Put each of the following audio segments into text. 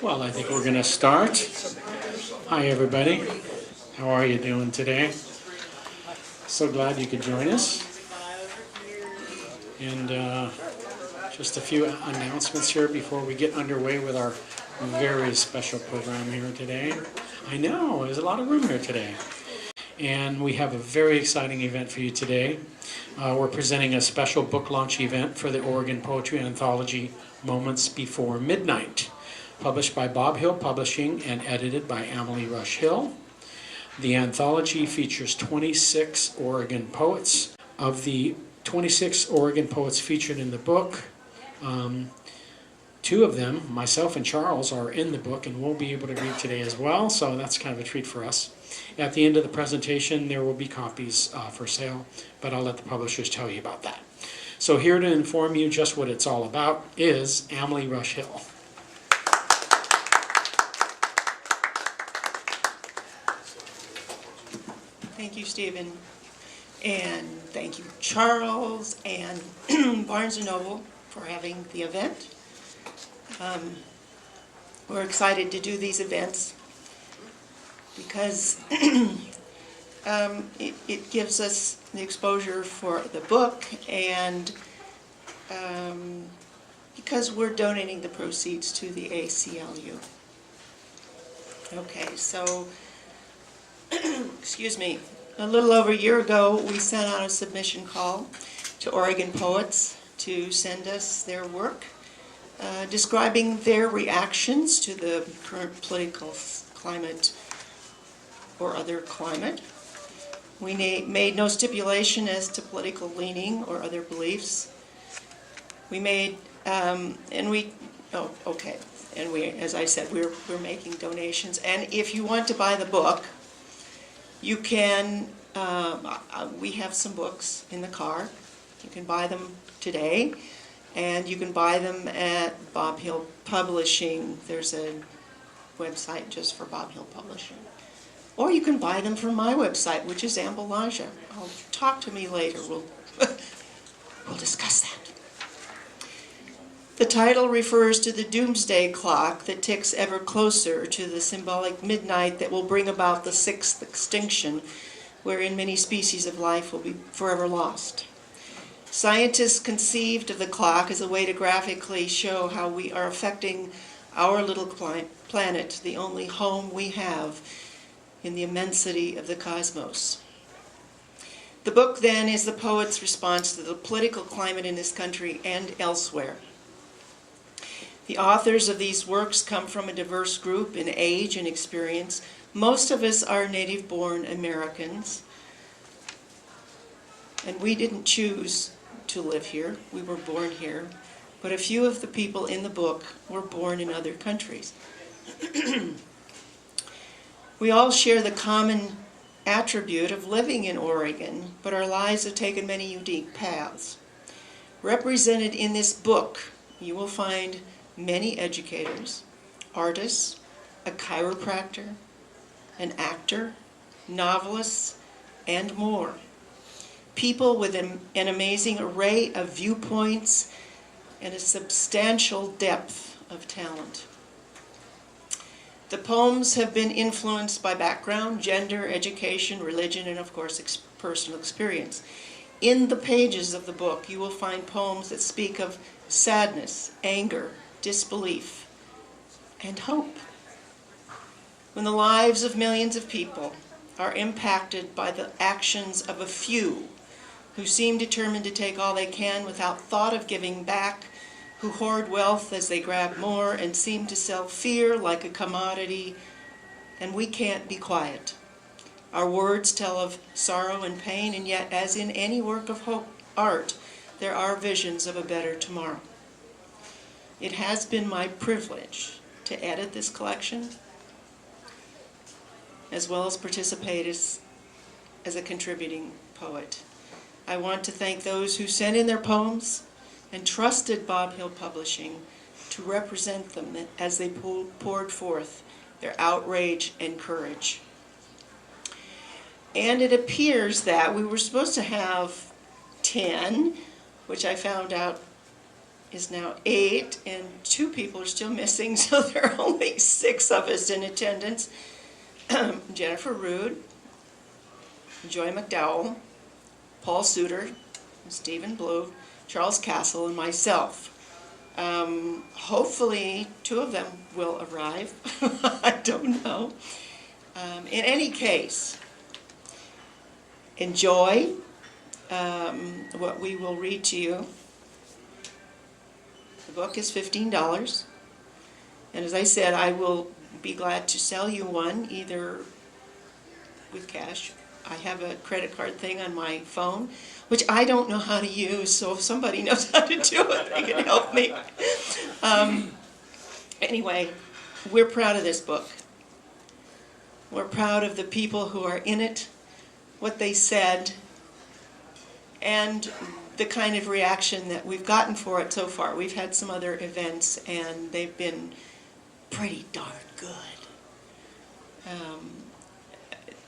Well, I think we're going to start. Hi, everybody. How are you doing today? So glad you could join us. And just a few announcements here before we get underway with our very special program here today. I know, there's a lot of room here today. And we have a very exciting event for you today. We're presenting a special book launch event for the Oregon Poetry Anthology Moments Before Midnight, published by Bob Hill Publishing and edited by Emily Rush Hill. The anthology features 26 Oregon poets. Of the 26 Oregon poets featured in the book, two of them, myself and Charles, are in the book and we'll be able to read today as well, so that's kind of a treat for us. At the end of the presentation, there will be copies for sale, but I'll let the publishers tell you about that. So here to inform you just what it's all about is Emily Rush Hill. Thank you, Stephen, and thank you, Charles and Barnes Noble for having the event. We're excited to do these events because it gives us the exposure for the book, and because we're donating the proceeds to the ACLU. Okay, so excuse me, a little over a year ago we sent out a submission call to Oregon poets to send us their work describing their reactions to the current political climate or other climate. We made no stipulation as to political leaning or other beliefs. We made, as I said, we're making donations, and if you want to buy the book, you can, we have some books in the car. You can buy them today, and you can buy them at Bob Hill Publishing. There's a website just for Bob Hill Publishing. Or you can buy them from my website, which is Ambalaja. Talk to me later. We'll discuss that. The title refers to the doomsday clock that ticks ever closer to the symbolic midnight that will bring about the sixth extinction, wherein many species of life will be forever lost. Scientists conceived of the clock as a way to graphically show how we are affecting our little planet, the only home we have in the immensity of the cosmos. The book, then, is the poet's response to the political climate in this country and elsewhere. The authors of these works come from a diverse group in age and experience. Most of us are native-born Americans, and we didn't choose to live here. We were born here, but a few of the people in the book were born in other countries. We all share the common attribute of living in Oregon, but our lives have taken many unique paths. Represented in this book, you will find many educators, artists, a chiropractor, an actor, novelists, and more. People with an amazing array of viewpoints and a substantial depth of talent. The poems have been influenced by background, gender, education, religion, and of course personal experience. In the pages of the book, you will find poems that speak of sadness, anger, disbelief, and hope. When the lives of millions of people are impacted by the actions of a few who seem determined to take all they can without thought of giving back, who hoard wealth as they grab more and seem to sell fear like a commodity, and we can't be quiet. Our words tell of sorrow and pain, and yet, as in any work of art, there are visions of a better tomorrow. It has been my privilege to edit this collection, as well as participate as a contributing poet. I want to thank those who sent in their poems and trusted Bob Hill Publishing to represent them as they poured forth their outrage and courage. And it appears that we were supposed to have 10, which I found out is now 8, and 2 people are still missing, so there are only 6 of us in attendance. Jennifer Rood, Joy McDowell, Paul Suter, Stephen Blue, Charles Castle, and myself. Hopefully 2 of them will arrive. I don't know. In any case, enjoy what we will read to you. The book is $15, and as I said, I will be glad to sell you one, either with cash. I have a credit card thing on my phone, which I don't know how to use, so if somebody knows how to do it, they can help me. Anyway, we're proud of this book. We're proud of the people who are in it, what they said, and the kind of reaction that we've gotten for it so far. We've had some other events, and they've been pretty darn good.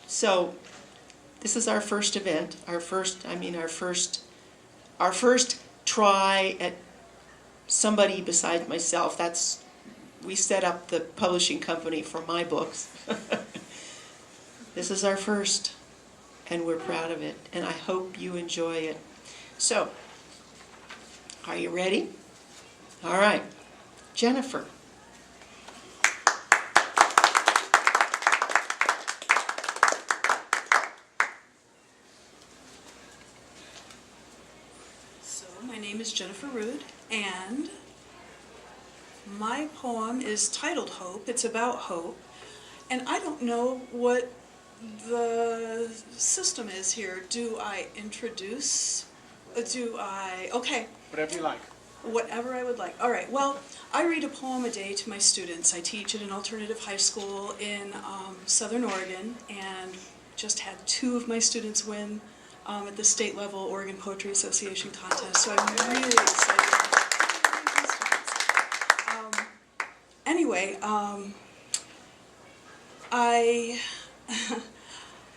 So this is our first event, our first try at somebody besides myself. We set up the publishing company for my books. This is our first, and we're proud of it, and I hope you enjoy it. So, are you ready? All right, Jennifer. So, my name is Jennifer Rood, and my poem is titled Hope. It's about hope, and I don't know what the system is here. Do I introduce? Okay. Whatever you like. Whatever I would like. All right, well, I read a poem a day to my students. I teach at an alternative high school in Southern Oregon, and just had 2 of my students win at the state level Oregon Poetry Association contest, so I'm really excited. Anyway, I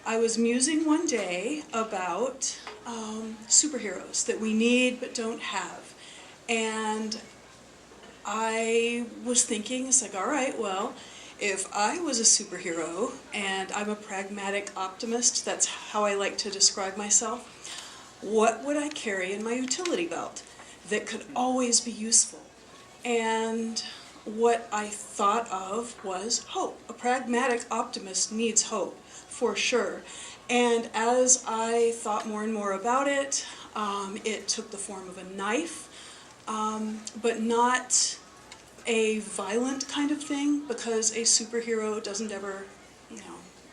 was musing one day about superheroes that we need but don't have, and I was thinking, it's like, all right, well, if I was a superhero, and I'm a pragmatic optimist, that's how I like to describe myself, what would I carry in my utility belt that could always be useful? And what I thought of was hope. A pragmatic optimist needs hope, for sure. And as I thought more and more about it, it took the form of a knife, but not a violent kind of thing, because a superhero doesn't ever,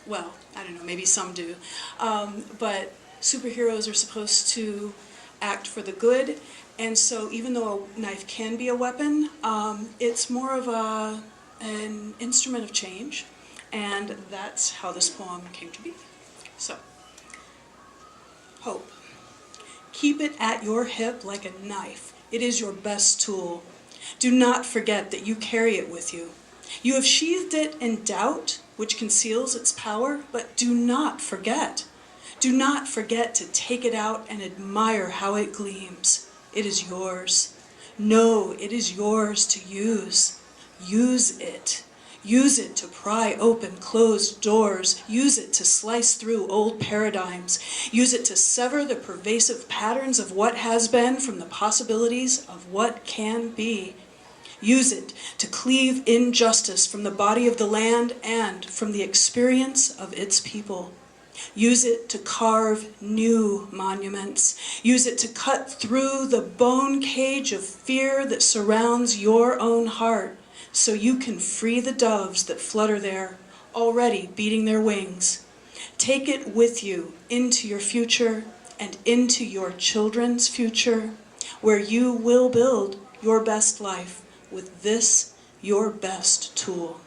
well, I don't know, maybe some do, but superheroes are supposed to act for the good, and so even though a knife can be a weapon, it's more of an instrument of change, and that's how this poem came to be. So, hope. Keep it at your hip like a knife. It is your best tool. Do not forget that you carry it with you. You have sheathed it in doubt, which conceals its power, but do not forget. Do not forget to take it out and admire how it gleams. It is yours. No, it is yours to use. Use it. Use it to pry open closed doors. Use it to slice through old paradigms. Use it to sever the pervasive patterns of what has been from the possibilities of what can be. Use it to cleave injustice from the body of the land and from the experience of its people. Use it to carve new monuments. Use it to cut through the bone cage of fear that surrounds your own heart, so you can free the doves that flutter there, already beating their wings. Take it with you into your future and into your children's future, where you will build your best life with this, your best tool.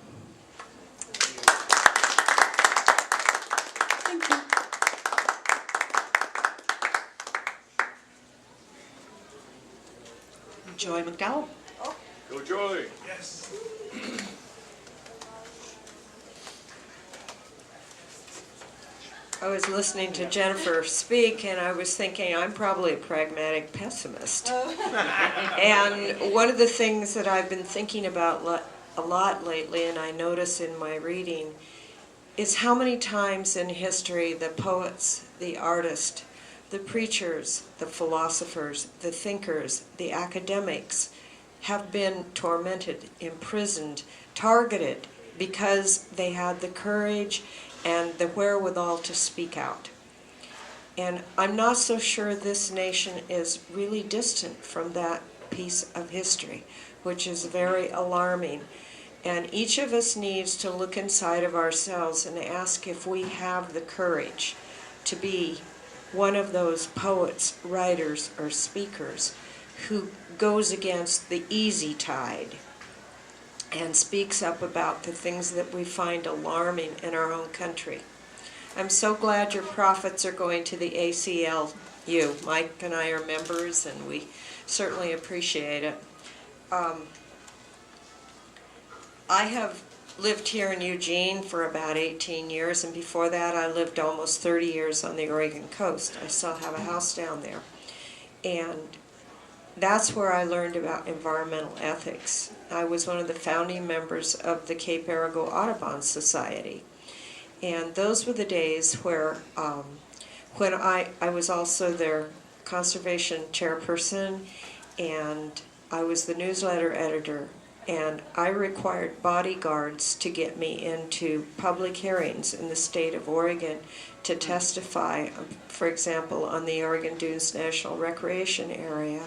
Thank you. Joy McDowell. Go Joy! Yes. I was listening to Jennifer speak, and I was thinking I'm probably a pragmatic pessimist. And one of the things that I've been thinking about a lot lately, and I notice in my reading, is how many times in history the poets, the artists, the preachers, the philosophers, the thinkers, the academics have been tormented, imprisoned, targeted because they had the courage and the wherewithal to speak out. And I'm not so sure this nation is really distant from that piece of history, which is very alarming. And each of us needs to look inside of ourselves and ask if we have the courage to be one of those poets, writers, or speakers who goes against the easy tide and speaks up about the things that we find alarming in our own country. I'm so glad your prophets are going to the ACLU. Mike and I are members, and we certainly appreciate it. I have lived here in Eugene for about 18 years, and before that I lived almost 30 years on the Oregon coast. I still have a house down there. And that's where I learned about environmental ethics. I was one of the founding members of the Cape Arago Audubon Society. And those were the days where, when I was also their conservation chairperson, and I was the newsletter editor, and I required bodyguards to get me into public hearings in the state of Oregon to testify, for example, on the Oregon Dunes National Recreation Area.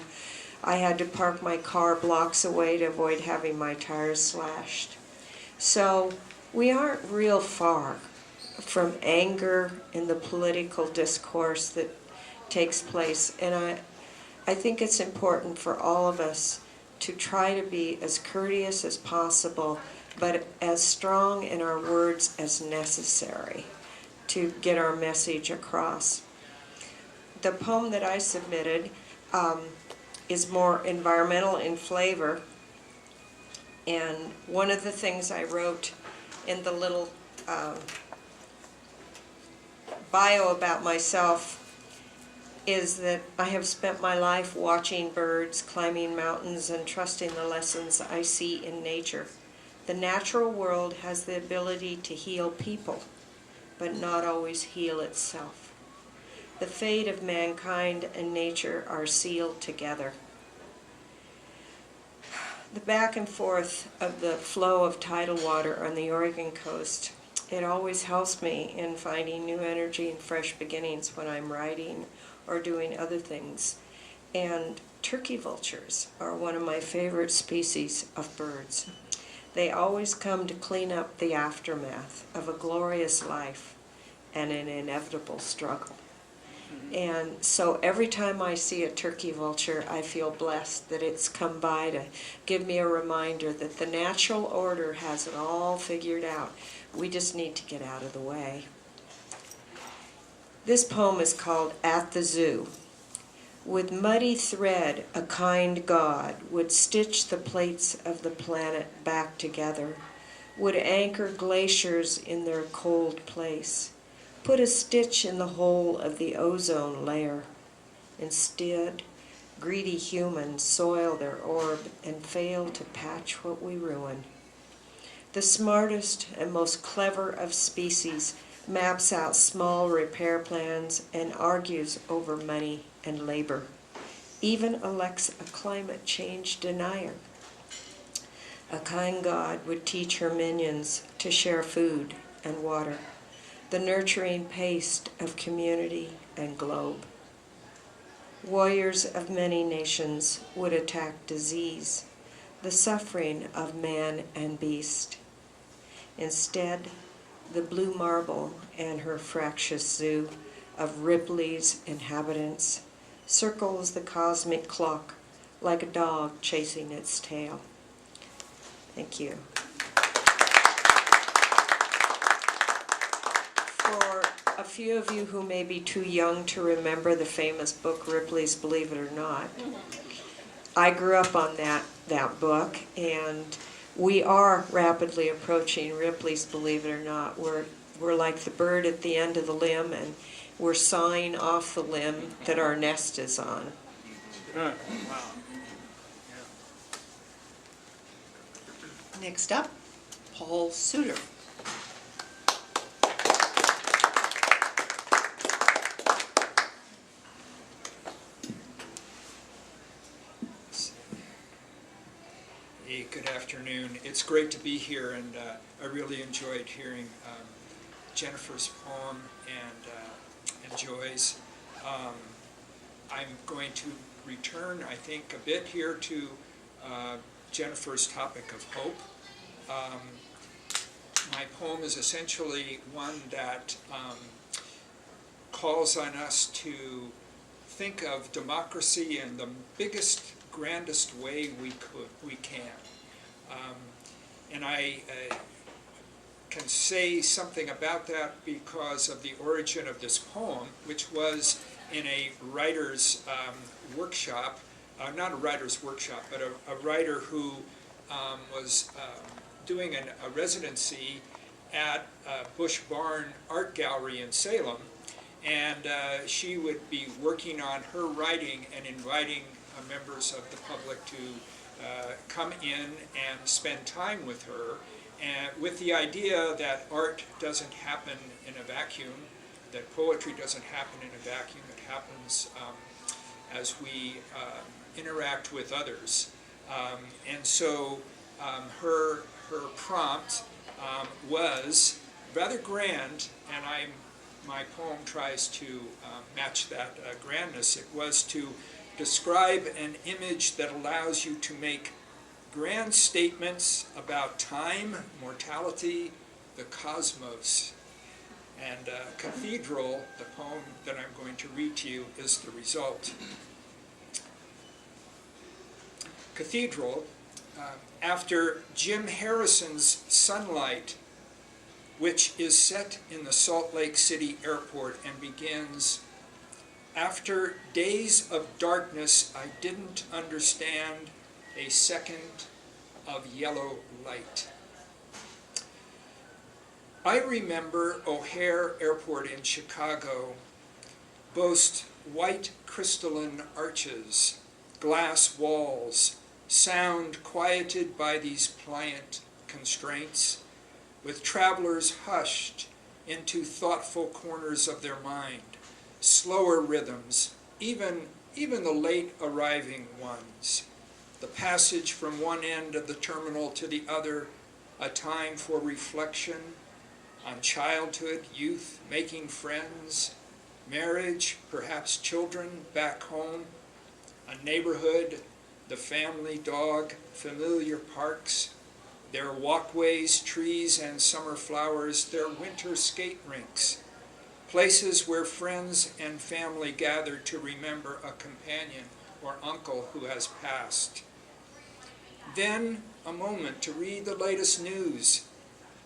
I had to park my car blocks away to avoid having my tires slashed. So we aren't real far from anger in the political discourse that takes place. And I think it's important for all of us to try to be as courteous as possible, but as strong in our words as necessary to get our message across. The poem that I submitted is more environmental in flavor, and one of the things I wrote in the little bio about myself is that I have spent my life watching birds, climbing mountains, and trusting the lessons I see in nature. The natural world has the ability to heal people, but not always heal itself. The fate of mankind and nature are sealed together. The back and forth of the flow of tidal water on the Oregon coast, it always helps me in finding new energy and fresh beginnings when I'm writing or doing other things. And turkey vultures are one of my favorite species of birds. They always come to clean up the aftermath of a glorious life and an inevitable struggle. And so every time I see a turkey vulture, I feel blessed that it's come by to give me a reminder that the natural order has it all figured out. We just need to get out of the way. This poem is called At the Zoo. With muddy thread, a kind God would stitch the plates of the planet back together, would anchor glaciers in their cold place, put a stitch in the hole of the ozone layer. Instead, greedy humans soil their orb and fail to patch what we ruin. The smartest and most clever of species maps out small repair plans and argues over money and labor, even elects a climate change denier. A kind God would teach her minions to share food and water, the nurturing paste of community and globe. Warriors of many nations would attack disease, the suffering of man and beast. Instead, the blue marble and her fractious zoo of Ripley's inhabitants circles the cosmic clock like a dog chasing its tail. Thank you. For a few of you who may be too young to remember the famous book Ripley's Believe It or Not, I grew up on that book, and we are rapidly approaching Ripley's Believe It or Not, where we're like the bird at the end of the limb, and we're sawing off the limb that our nest is on. Wow. Next up, Paul Suter. Hey, good afternoon. It's great to be here, and I really enjoyed hearing Jennifer's poem and Joy's. I'm going to return, I think, a bit here to Jennifer's topic of hope. My poem is essentially one that calls on us to think of democracy in the biggest, grandest way we can. And I can say something about that because of the origin of this poem, which was in a writer's workshop, not a writer's workshop, but a writer who was doing a residency at Bush Barn Art Gallery in Salem, and she would be working on her writing and inviting members of the public to come in and spend time with her, and with the idea that art doesn't happen in a vacuum, that poetry doesn't happen in a vacuum. It happens as we interact with others. And so her prompt was rather grand, and my poem tries to match that grandness. It was to describe an image that allows you to make grand statements about time, mortality, the cosmos. And Cathedral, the poem that I'm going to read to you, is the result. Cathedral, after Jim Harrison's Sunlight, which is set in the Salt Lake City airport and begins, "After days of darkness, I didn't understand a second of yellow light." I remember O'Hare Airport in Chicago boasts white crystalline arches, glass walls, sound quieted by these pliant constraints, with travelers hushed into thoughtful corners of their mind, slower rhythms, even the late arriving ones. The passage from one end of the terminal to the other, a time for reflection on childhood, youth, making friends, marriage, perhaps children back home, a neighborhood, the family dog, familiar parks, their walkways, trees and summer flowers, their winter skate rinks, places where friends and family gather to remember a companion or uncle who has passed. Then a moment to read the latest news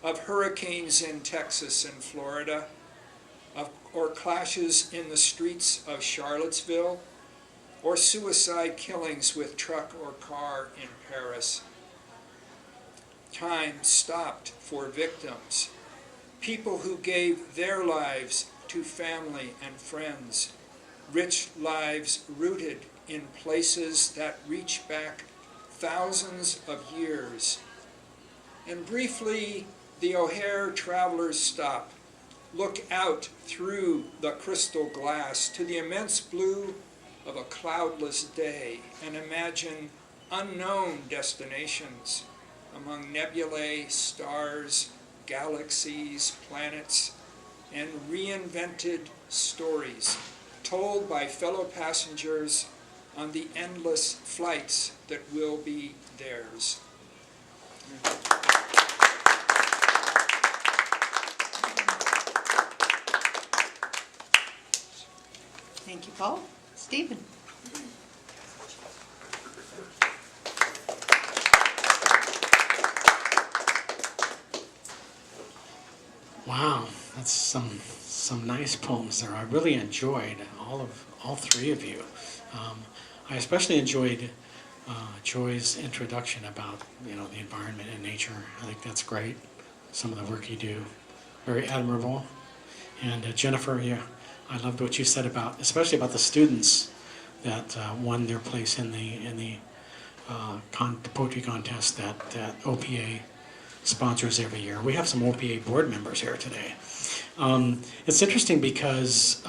of hurricanes in Texas and Florida, or clashes in the streets of Charlottesville, or suicide killings with truck or car in Paris. Time stopped for victims, people who gave their lives to family and friends, rich lives rooted in places that reach back thousands of years. And briefly, the O'Hare travelers stop, look out through the crystal glass to the immense blue of a cloudless day, and imagine unknown destinations among nebulae, stars, galaxies, planets, and reinvented stories told by fellow passengers on the endless flights that will be theirs. Thank you, Paul. Stephen. Wow, that's some nice poems there. I really enjoyed all three of you. I especially enjoyed Joy's introduction about the environment and nature. I think that's great. Some of the work you do. very admirable. And Jennifer, yeah, I loved what you said about, especially about the students that won their place in the poetry contest that OPA sponsors every year. We have some OPA board members here today. It's interesting because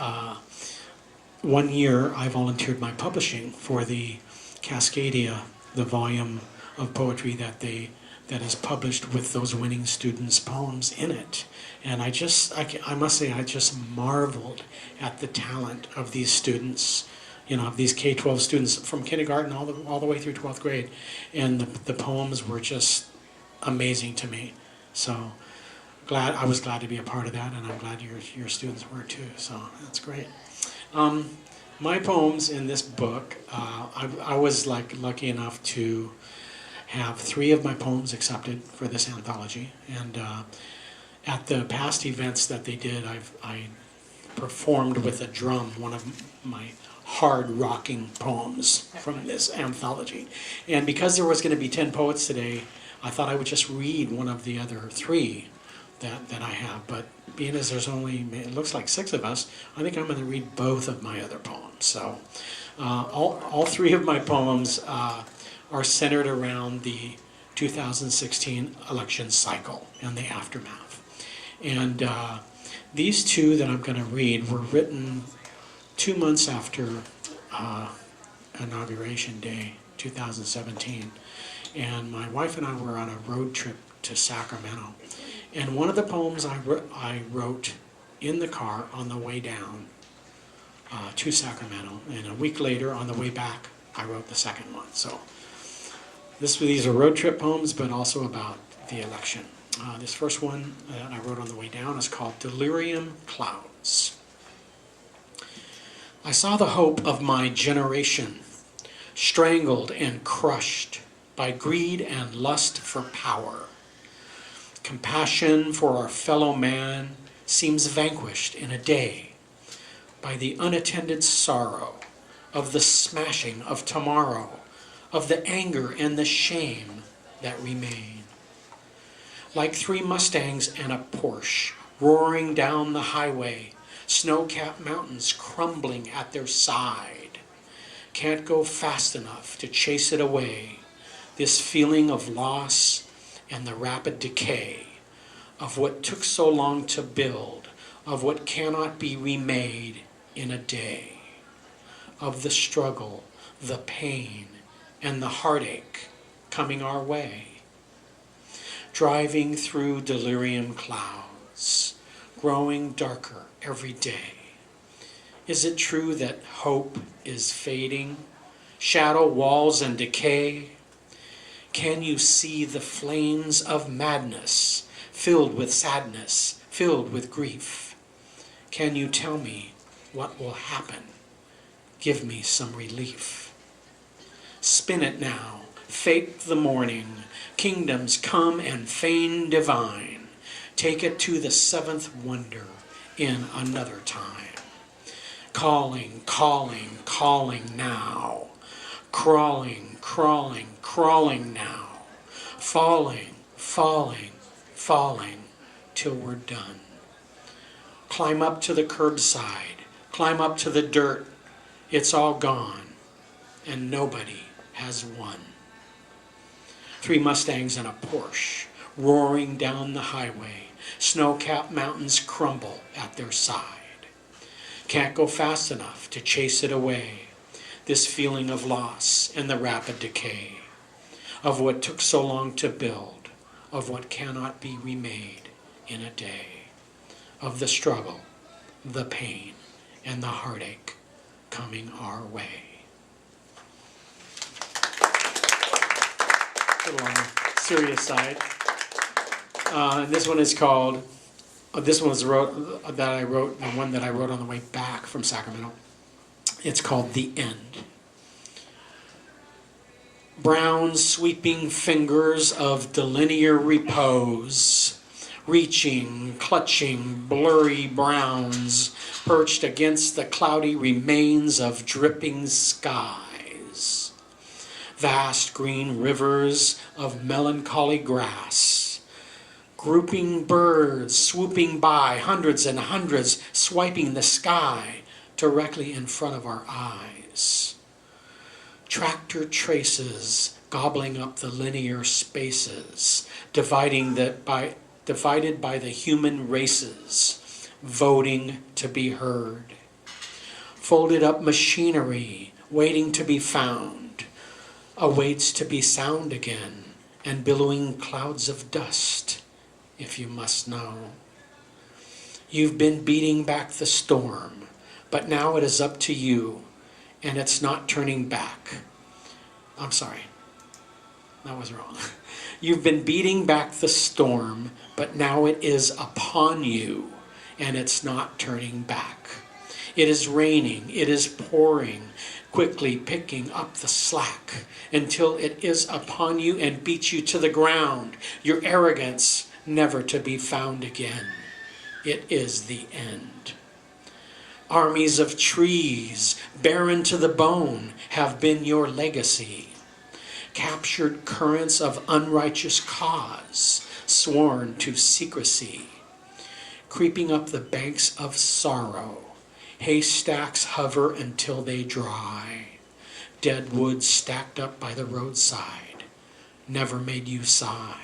1 year I volunteered my publishing for the Cascadia, the volume of poetry that is published with those winning students' poems in it. And I must say, I just marveled at the talent of these students, of these K-12 students from kindergarten all the way through 12th grade. And the poems were just amazing to me. So I was glad to be a part of that, and I'm glad your students were too. So that's great. My poems in this book, I was lucky enough to have 3 of my poems accepted for this anthology, and at the past events that they did, I performed with a drum one of my hard rocking poems from this anthology. And because there was going to be 10 poets today, I thought I would just read one of the other 3 that I have. But being as there's only, it looks like 6 of us, I think I'm going to read both of my other poems. So all 3 of my poems are centered around the 2016 election cycle and the aftermath. And these 2 that I'm going to read were written 2 months after Inauguration Day, 2017. And my wife and I were on a road trip to Sacramento. And one of the poems I wrote in the car on the way down to Sacramento. And a week later, on the way back, I wrote the second one. So these are road trip poems, but also about the election. This first one that I wrote on the way down is called Delirium Clouds. I saw the hope of my generation strangled and crushed by greed and lust for power. Compassion for our fellow man seems vanquished in a day by the unattended sorrow of the smashing of tomorrow, of the anger and the shame that remain. Like 3 Mustangs and a Porsche roaring down the highway, snow-capped mountains crumbling at their side. Can't go fast enough to chase it away, this feeling of loss and the rapid decay of what took so long to build, of what cannot be remade in a day, of the struggle, the pain, and the heartache coming our way. Driving through delirium clouds, growing darker every day. Is it true that hope is fading, shadow walls and decay? Can you see the flames of madness, filled with sadness, filled with grief? Can you tell me what will happen? Give me some relief. Spin it now, fake the morning, kingdoms come and feign divine. Take it to the 7th wonder in another time. Calling, calling, calling now. Crawling, crawling, crawling now. Falling, falling, falling till we're done. Climb up to the curbside. Climb up to the dirt. It's all gone and nobody has won. 3 Mustangs and a Porsche roaring down the highway. Snow-capped mountains crumble at their side. Can't go fast enough to chase it away, this feeling of loss and the rapid decay of what took so long to build, of what cannot be remade in a day, of the struggle, the pain, and the heartache coming our way. A little on the serious side. This one is called, this one was the one that I wrote on the way back from Sacramento. It's called The End. Brown sweeping fingers of delinear repose, reaching, clutching, blurry browns, perched against the cloudy remains of dripping skies. Vast green rivers of melancholy grass, Grouping birds swooping by, hundreds and hundreds swiping the sky directly in front of our eyes. Tractor traces gobbling up the linear spaces, divided by the human races, voting to be heard. Folded up machinery, waiting to be found, awaits to be sound again, and billowing clouds of dust, if you must know. You've been beating back the storm, but now it is up to you, and it's not turning back. I'm sorry, that was wrong. You've been beating back the storm, but now it is upon you, and it's not turning back. It is raining, it is pouring, quickly picking up the slack until it is upon you and beats you to the ground. Your arrogance never to be found again. It is the end. Armies of trees, barren to the bone, have been your legacy. Captured currents of unrighteous cause, sworn to secrecy. Creeping up the banks of sorrow, haystacks hover until they dry. Dead wood stacked up by the roadside never made you sigh,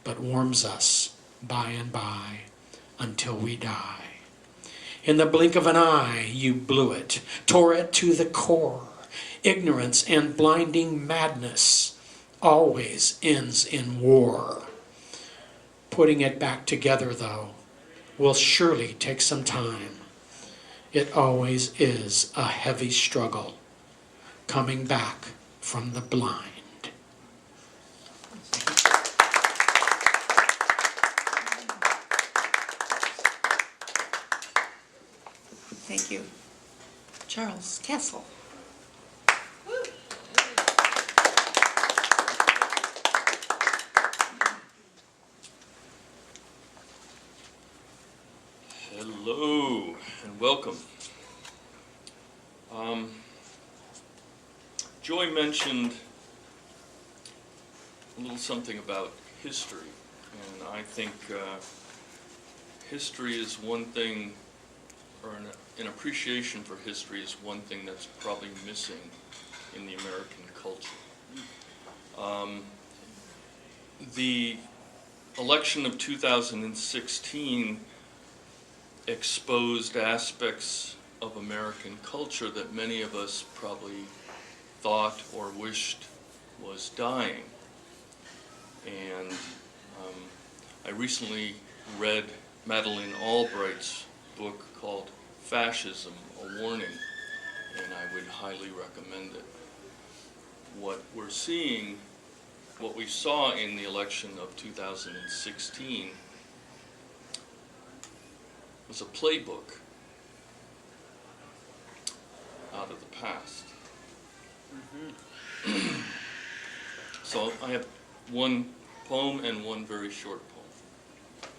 but warms us by and by until we die. In the blink of an eye, you blew it, tore it to the core. Ignorance and blinding madness always ends in war. Putting it back together, though, will surely take some time. It always is a heavy struggle, coming back from the blind. Thank you. Charles Castle. Hello and welcome. Joy mentioned a little something about history, and I think history is one thing, or an appreciation for history is one thing that's probably missing in the American culture. The election of 2016 exposed aspects of American culture that many of us probably thought or wished was dying. And I recently read Madeleine Albright's book called Fascism, A Warning, and I would highly recommend it. What we're seeing, what we saw in the election of 2016 was a playbook out of the past. So I have one poem and one very short poem.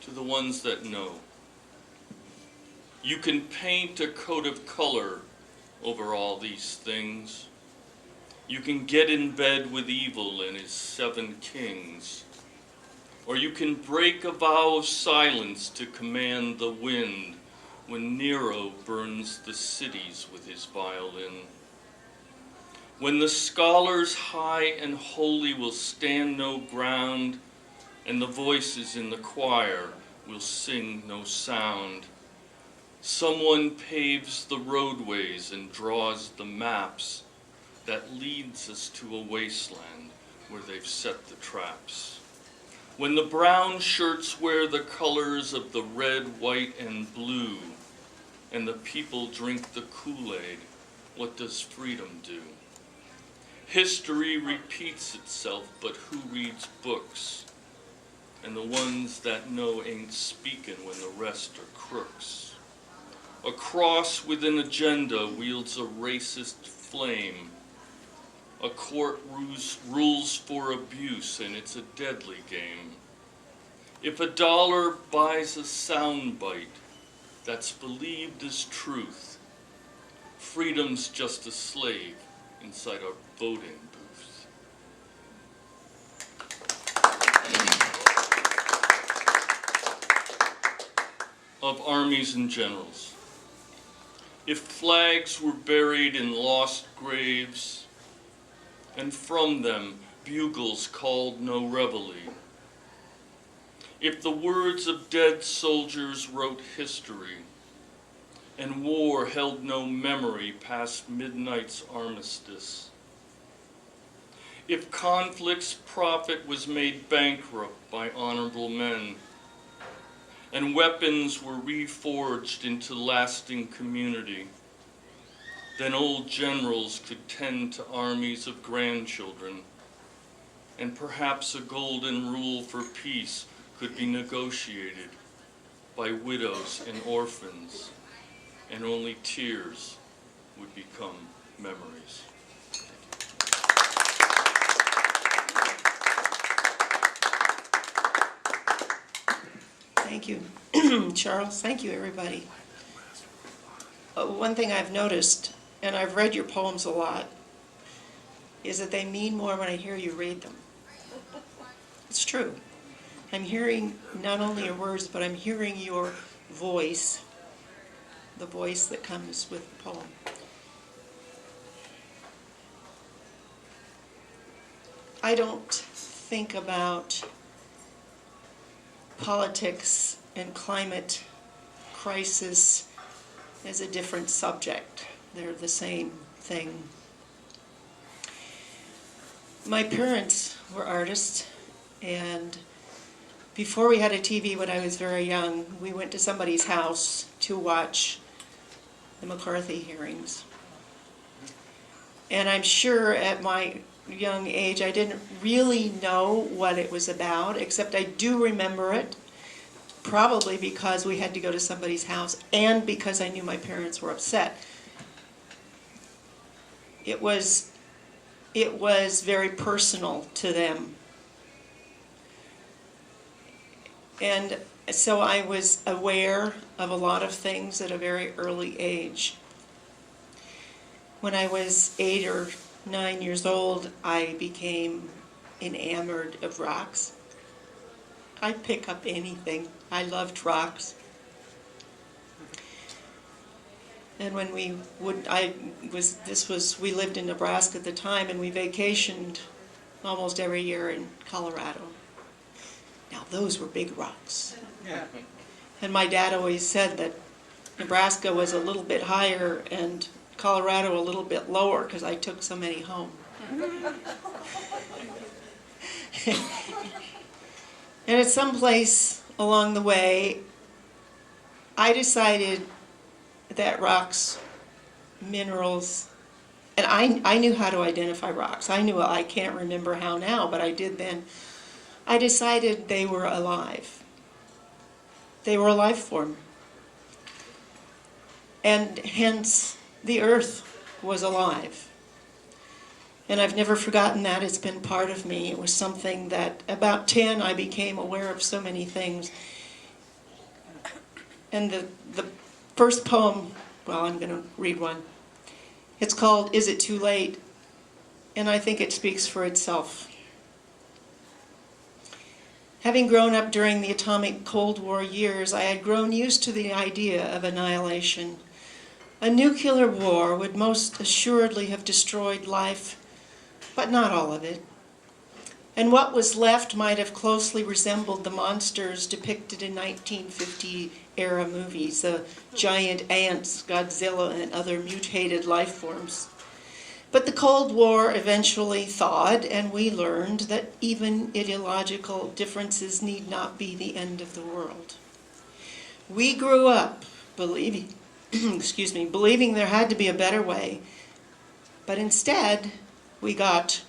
To the ones that know, you can paint a coat of color over all these things. You can get in bed with evil and his 7 kings. Or you can break a vow of silence to command the wind when Nero burns the cities with his violin. When the scholars high and holy will stand no ground, and the voices in the choir will sing no sound. Someone paves the roadways and draws the maps that leads us to a wasteland where they've set the traps. When the brown shirts wear the colors of the red, white, and blue, and the people drink the Kool-Aid, what does freedom do? History repeats itself, but who reads books? And the ones that know ain't speaking when the rest are crooks. A cross with an agenda wields a racist flame. A court rules for abuse, and it's a deadly game. If $1 buys a soundbite that's believed as truth, freedom's just a slave inside our voting booths. Of armies and generals. If flags were buried in lost graves, and from them bugles called no reveille, if the words of dead soldiers wrote history, and war held no memory past midnight's armistice, if conflict's profit was made bankrupt by honorable men, and weapons were reforged into lasting community, then old generals could tend to armies of grandchildren, and perhaps a golden rule for peace could be negotiated by widows and orphans, and only tears would become memories. Thank you, Charles. Thank you, everybody. One thing I've noticed, and I've read your poems a lot, is that they mean more when I hear you read them. It's true. I'm hearing not only your words, but I'm hearing your voice, the voice that comes with the poem. I don't think about politics and climate crisis as a different subject. They're the same thing. My parents were artists, and before we had a TV when I was very young, we went to somebody's house to watch the McCarthy hearings. And I'm sure at my young age I didn't really know what it was about, except I do remember it, probably because we had to go to somebody's house and because I knew my parents were upset. It was very personal to them. And so I was aware of a lot of things at a very early age. When I was 8 or 9 years old, I became enamored of rocks. I'd pick up anything. I loved rocks. And when we lived in Nebraska at the time, and we vacationed almost every year in Colorado. Now those were big rocks. Yeah. And my dad always said that Nebraska was a little bit higher and Colorado a little bit lower because I took so many home. And at some place along the way, I decided that rocks, minerals, and I knew how to identify rocks. I can't remember how now, but I did then. I decided they were alive. They were a life form. And hence, the earth was alive. And I've never forgotten that. It's been part of me. It was something that, about 10, I became aware of so many things. And the first poem, well, I'm going to read one. It's called, Is It Too Late? And I think it speaks for itself. Having grown up during the atomic Cold War years, I had grown used to the idea of annihilation. A nuclear war would most assuredly have destroyed life, but not all of it. And what was left might have closely resembled the monsters depicted in 1950-era movies, the giant ants, Godzilla, and other mutated life forms. But the Cold War eventually thawed, and we learned that even ideological differences need not be the end of the world. We grew up believing there had to be a better way, but instead we got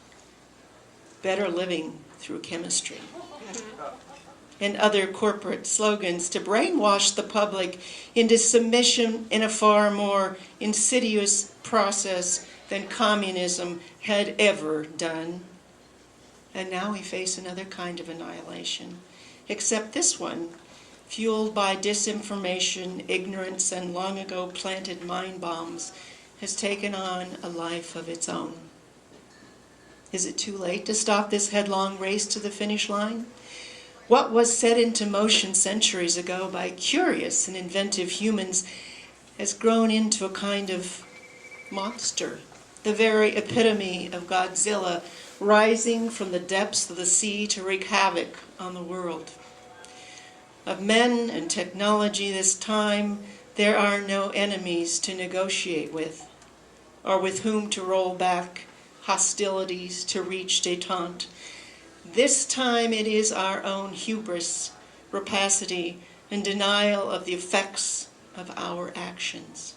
better living through chemistry and other corporate slogans to brainwash the public into submission in a far more insidious process than communism had ever done. And now we face another kind of annihilation, except this one, fueled by disinformation, ignorance, and long ago planted mind bombs, has taken on a life of its own. Is it too late to stop this headlong race to the finish line? What was set into motion centuries ago by curious and inventive humans has grown into a kind of monster, the very epitome of Godzilla, rising from the depths of the sea to wreak havoc on the world. Of men and technology this time, there are no enemies to negotiate with, or with whom to roll back hostilities to reach détente. This time it is our own hubris, rapacity, and denial of the effects of our actions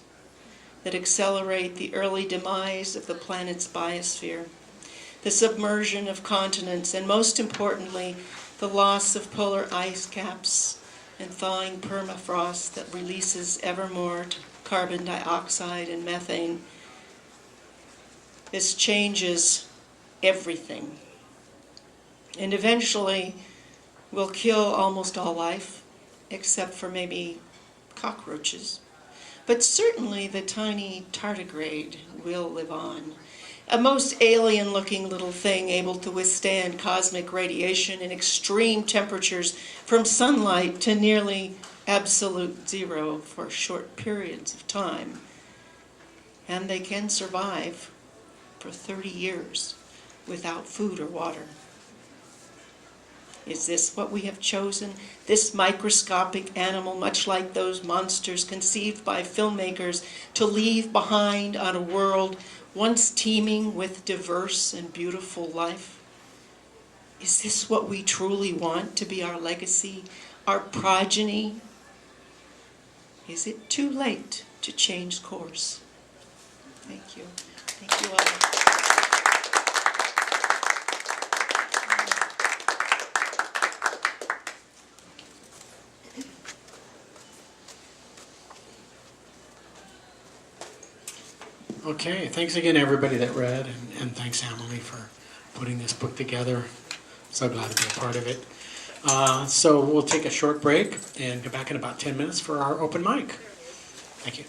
that accelerate the early demise of the planet's biosphere, the submersion of continents, and most importantly, the loss of polar ice caps and thawing permafrost that releases ever more carbon dioxide and methane. This changes everything, and eventually will kill almost all life, except for maybe cockroaches. But certainly the tiny tardigrade will live on, a most alien-looking little thing able to withstand cosmic radiation and extreme temperatures from sunlight to nearly absolute zero for short periods of time. And they can survive for 30 years without food or water. Is this what we have chosen? This microscopic animal, much like those monsters conceived by filmmakers, to leave behind on a world once teeming with diverse and beautiful life? Is this what we truly want to be our legacy, our progeny? Is it too late to change course? Thank you. Thank you all. Okay, thanks again everybody that read, and thanks Emily for putting this book together. So glad to be a part of it. So we'll take a short break and get back in about 10 minutes for our open mic. Thank you.